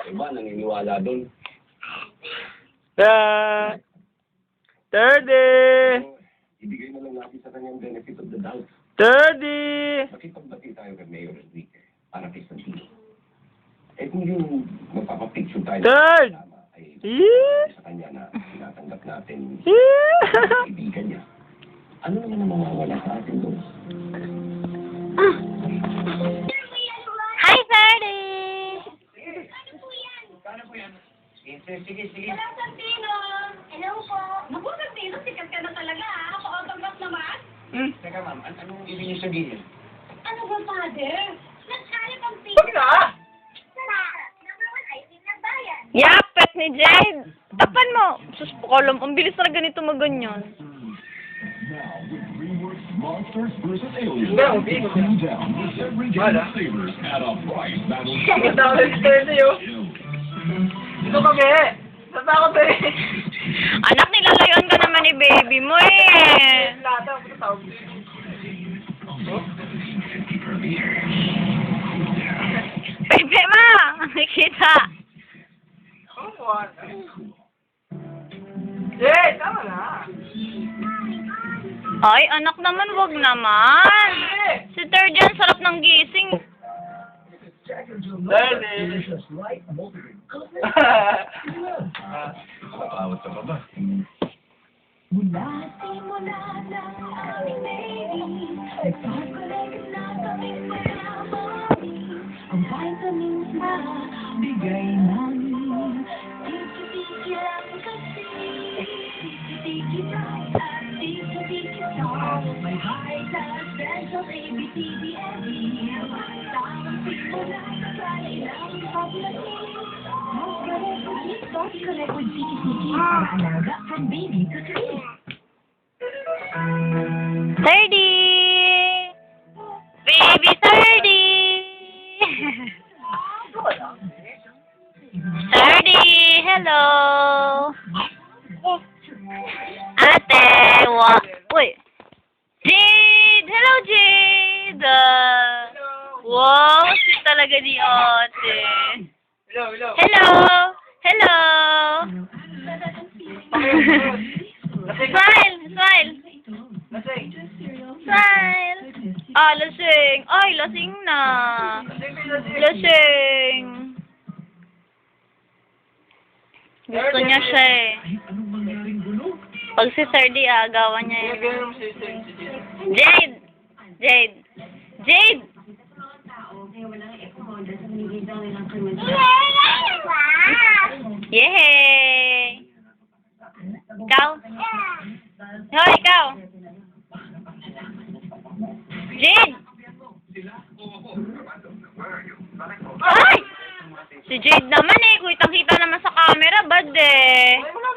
Iba, naniniwala doon. 30! Ibigay na lang natin sa kanyang benefit of the doubt. 30! Makipagbati tayo kay Mayor Enrique para kay Santino. Eh kung yung magpapapicture tayo Third! tama, ay Yeah! sa kanya na tinatanggap natin Yeah! kaibigan niya. Ano naman ang mawawala sa atin doon? Hi, Ferdy! Kano po yan? Sige. Hello, Santino! Hello po! Naku, Santino, sikat ka na talaga, ha? Ako-autograph naman? Teka ma'am, anong ibig niyo sabihin? Ano ba, Father? Nagkalit ang pino. Huwag na! Number 1 ice cream ng bayan. Yapet ni Jade! Tapan mo! Sus, Pokolom, ang bilis na ganito maganyan. Now, with DreamWorks Monsters vs. Aliens, No, Bino. cool down with every game Wala. savers at a price that'll Punta ako ng 30, oh. Dito kami! Natakot eh! Anak, nilalayuan ka naman ni baby mo eh! Lata, punta tawag. Pepe ma! Nakikita! Oh, what? Yeah, tama na. Ay, anak naman, wag naman! Si third yan, sarap ng gising. 30! Mapawat ka pa ba? Mula simula ng aming baby, nagpapalag na kaming maramami. Ang vitamins na bigay namin, tiki-tiki lang kasi. Tiki-tiki bright at tiki-tiki strong. May high class special ABCD&E. Tamang simula sa kanilang paglating. Mas connect with you, start connect with tiki-tiki. Para alaga from baby to sleep. 30! Baby 30! 30! Hello! Ate! Uy! Jade! Hello, Jade! Wow! Sweet talaga ni ate. Hello. Hello! Hello! Smile! Smile! Lasing. Smile! Ah, lasing! Ay, lasing na! Lasing! Gusto niya siya eh. Pag si 30, agawan niya Kaya eh. ganun mo si Jade! Jade! Jade! Yehey! Ikaw? Hoy, ikaw! Jade! Ay! Si Jade naman eh. Kitang-kita naman sa camera. Bad eh. Ay, wala